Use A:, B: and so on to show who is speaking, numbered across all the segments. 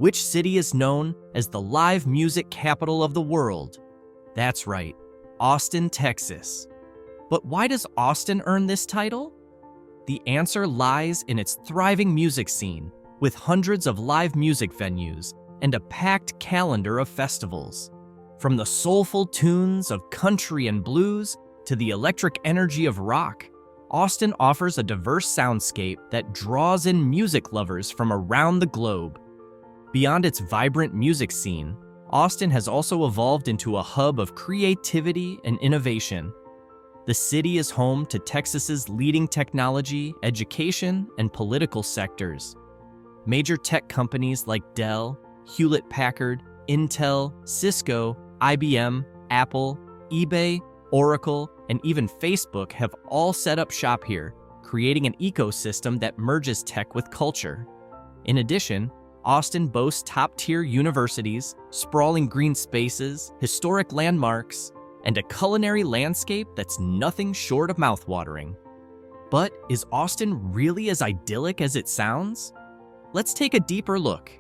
A: Which city is known as the live music capital of the world? That's right, Austin, Texas. But why does Austin earn this title? The answer lies in its thriving music scene, with hundreds of live music venues and a packed calendar of festivals. From the soulful tunes of country and blues to the electric energy of rock, Austin offers a diverse soundscape that draws in music lovers from around the globe. Beyond its vibrant music scene, Austin has also evolved into a hub of creativity and innovation. The city is home to Texas's leading technology, education, and political sectors. Major tech companies like Dell, Hewlett-Packard, Intel, Cisco, IBM, Apple, eBay, Oracle, and even Facebook have all set up shop here, creating an ecosystem that merges tech with culture. In addition, Austin boasts top-tier universities, sprawling green spaces, historic landmarks, and a culinary landscape that's nothing short of mouthwatering. But is Austin really as idyllic as it sounds? Let's take a deeper look.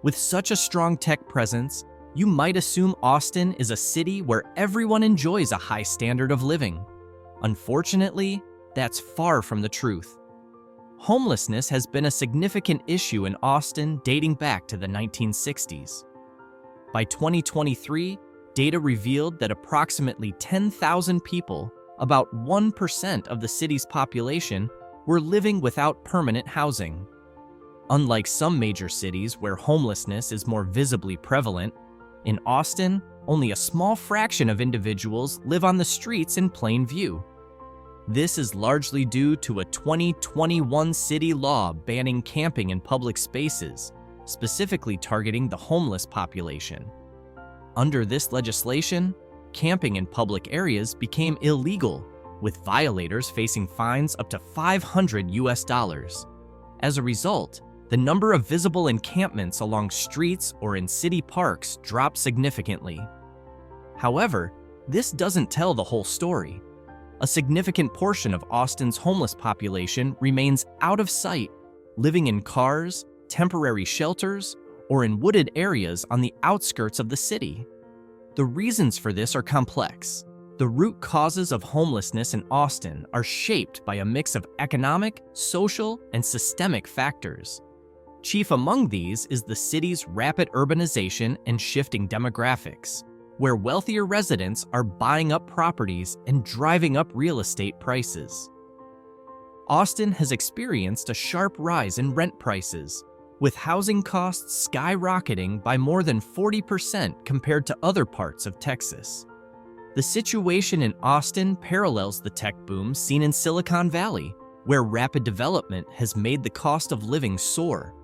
A: With such a strong tech presence, you might assume Austin is a city where everyone enjoys a high standard of living. Unfortunately, that's far from the truth. Homelessness has been a significant issue in Austin dating back to the 1960s. By 2023, data revealed that approximately 10,000 people, about 1% of the city's population, were living without permanent housing. Unlike some major cities where homelessness is more visibly prevalent, in Austin, only a small fraction of individuals live on the streets in plain view. This is largely due to a 2021 city law banning camping in public spaces, specifically targeting the homeless population. Under this legislation, camping in public areas became illegal, with violators facing fines up to $500. As a result, the number of visible encampments along streets or in city parks dropped significantly. However, this doesn't tell the whole story. A significant portion of Austin's homeless population remains out of sight, living in cars, temporary shelters, or in wooded areas on the outskirts of the city. The reasons for this are complex. The root causes of homelessness in Austin are shaped by a mix of economic, social, and systemic factors. Chief among these is the city's rapid urbanization and shifting demographics, where wealthier residents are buying up properties and driving up real estate prices. Austin has experienced a sharp rise in rent prices, with housing costs skyrocketing by more than 40% compared to other parts of Texas. The situation in Austin parallels the tech boom seen in Silicon Valley, where rapid development has made the cost of living soar.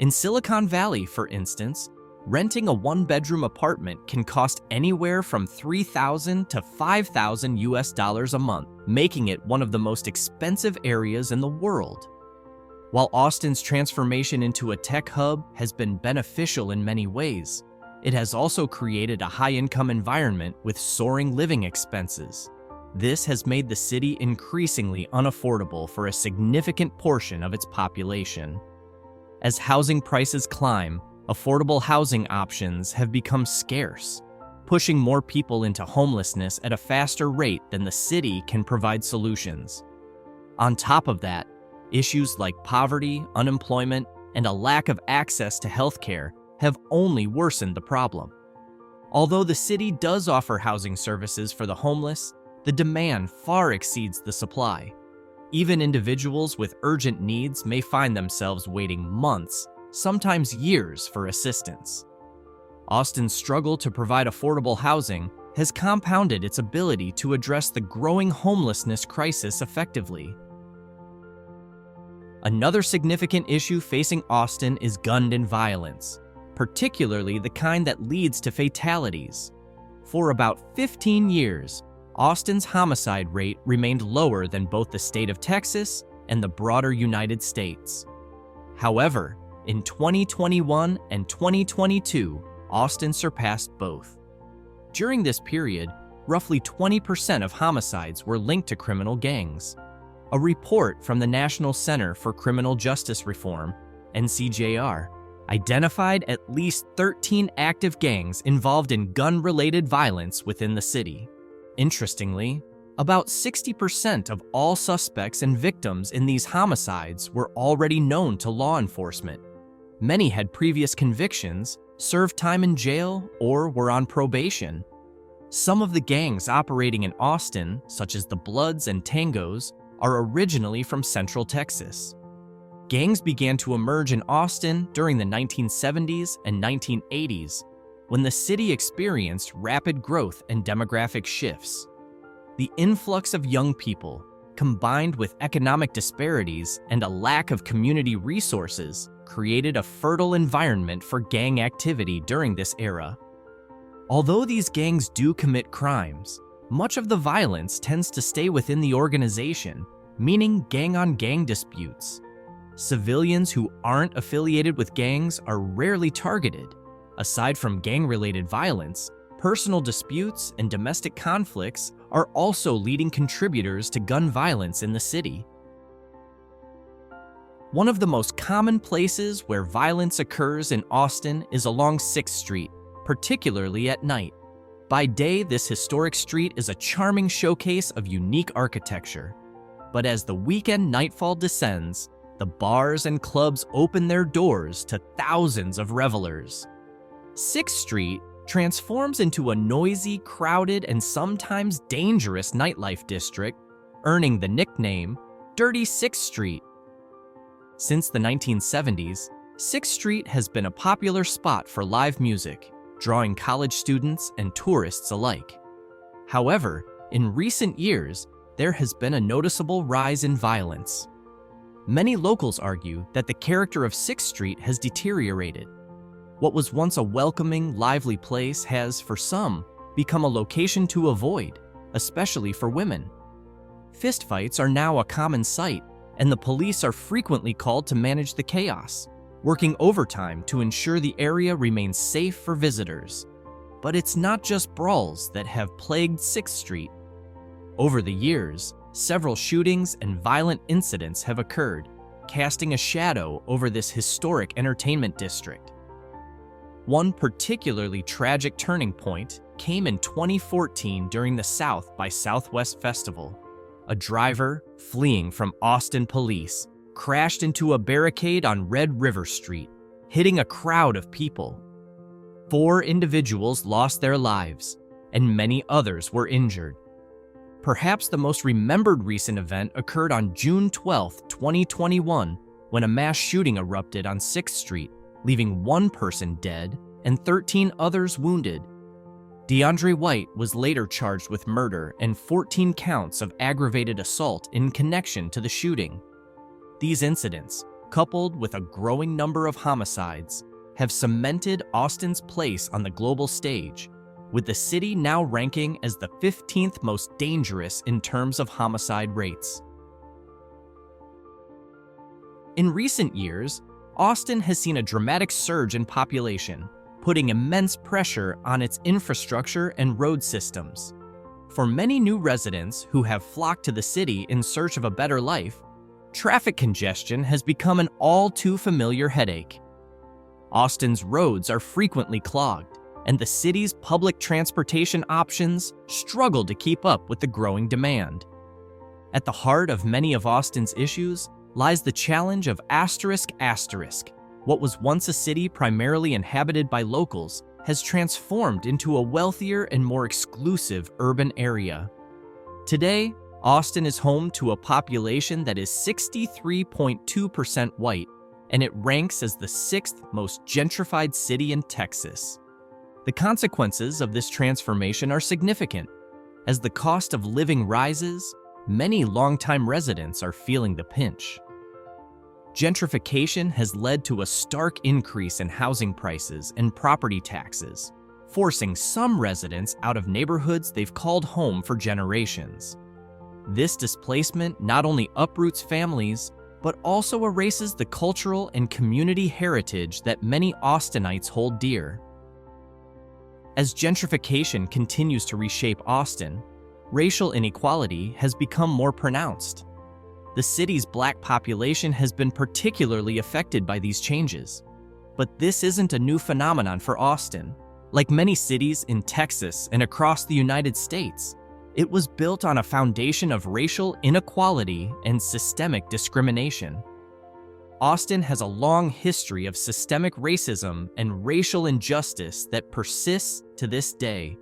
A: In Silicon Valley, for instance, renting a one-bedroom apartment can cost anywhere from $3,000 to $5,000 a month, making it one of the most expensive areas in the world. While Austin's transformation into a tech hub has been beneficial in many ways, it has also created a high-income environment with soaring living expenses. This has made the city increasingly unaffordable for a significant portion of its population. As housing prices climb, affordable housing options have become scarce, pushing more people into homelessness at a faster rate than the city can provide solutions. On top of that, issues like poverty, unemployment, and a lack of access to healthcare have only worsened the problem. Although the city does offer housing services for the homeless, the demand far exceeds the supply. Even individuals with urgent needs may find themselves waiting months, sometimes years, for assistance. Austin's struggle to provide affordable housing has compounded its ability to address the growing homelessness crisis effectively. Another significant issue facing Austin is gun violence, particularly the kind that leads to fatalities. For about 15 years, Austin's homicide rate remained lower than both the state of Texas and the broader United States. However, in 2021 and 2022, Austin surpassed both. During this period, roughly 20% of homicides were linked to criminal gangs. A report from the National Center for Criminal Justice Reform, NCJR, identified at least 13 active gangs involved in gun-related violence within the city. Interestingly, about 60% of all suspects and victims in these homicides were already known to law enforcement. Many had previous convictions, served time in jail, or were on probation. Some of the gangs operating in Austin, such as the Bloods and Tangos, are originally from Central Texas. Gangs began to emerge in Austin during the 1970s and 1980s, when the city experienced rapid growth and demographic shifts. The influx of young people, combined with economic disparities and a lack of community resources, created a fertile environment for gang activity during this era. Although these gangs do commit crimes, much of the violence tends to stay within the organization, meaning gang-on-gang disputes. Civilians who aren't affiliated with gangs are rarely targeted. Aside from gang-related violence, personal disputes and domestic conflicts are also leading contributors to gun violence in the city. One of the most common places where violence occurs in Austin is along 6th Street, particularly at night. By day, this historic street is a charming showcase of unique architecture. But as the weekend nightfall descends, the bars and clubs open their doors to thousands of revelers. 6th Street transforms into a noisy, crowded, and sometimes dangerous nightlife district, earning the nickname Dirty 6th Street. Since the 1970s, 6th Street has been a popular spot for live music, drawing college students and tourists alike. However, in recent years, there has been a noticeable rise in violence. Many locals argue that the character of 6th Street has deteriorated. What was once a welcoming, lively place has, for some, become a location to avoid, especially for women. Fistfights are now a common sight, and the police are frequently called to manage the chaos, working overtime to ensure the area remains safe for visitors. But it's not just brawls that have plagued 6th Street. Over the years, several shootings and violent incidents have occurred, casting a shadow over this historic entertainment district. One particularly tragic turning point came in 2014 during the South by Southwest Festival. A driver, fleeing from Austin police, crashed into a barricade on Red River Street, hitting a crowd of people. 4 individuals lost their lives, and many others were injured. Perhaps the most remembered recent event occurred on June 12, 2021, when a mass shooting erupted on 6th Street, leaving 1 person dead and 13 others wounded. DeAndre White was later charged with murder and 14 counts of aggravated assault in connection to the shooting. These incidents, coupled with a growing number of homicides, have cemented Austin's place on the global stage, with the city now ranking as the 15th most dangerous in terms of homicide rates. In recent years, Austin has seen a dramatic surge in population, putting immense pressure on its infrastructure and road systems. For many new residents who have flocked to the city in search of a better life, traffic congestion has become an all-too-familiar headache. Austin's roads are frequently clogged, and the city's public transportation options struggle to keep up with the growing demand. At the heart of many of Austin's issues lies the challenge of asterisk. What was once a city primarily inhabited by locals has transformed into a wealthier and more exclusive urban area. Today, Austin is home to a population that is 63.2% white, and it ranks as the 6th most gentrified city in Texas. The consequences of this transformation are significant. As the cost of living rises, many longtime residents are feeling the pinch. Gentrification has led to a stark increase in housing prices and property taxes, forcing some residents out of neighborhoods they've called home for generations. This displacement not only uproots families, but also erases the cultural and community heritage that many Austinites hold dear. As gentrification continues to reshape Austin, racial inequality has become more pronounced. The city's Black population has been particularly affected by these changes. But this isn't a new phenomenon for Austin. Like many cities in Texas and across the United States, it was built on a foundation of racial inequality and systemic discrimination. Austin has a long history of systemic racism and racial injustice that persists to this day.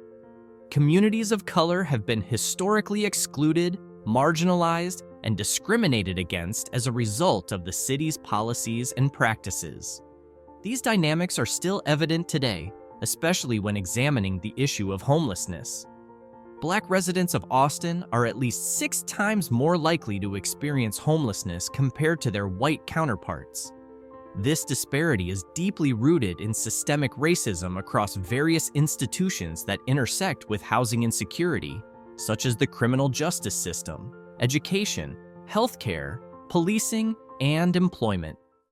A: Communities of color have been historically excluded, marginalized, and discriminated against as a result of the city's policies and practices. These dynamics are still evident today, especially when examining the issue of homelessness. Black residents of Austin are at least 6 times more likely to experience homelessness compared to their white counterparts. This disparity is deeply rooted in systemic racism across various institutions that intersect with housing insecurity, such as the criminal justice system, education, healthcare, policing, and employment.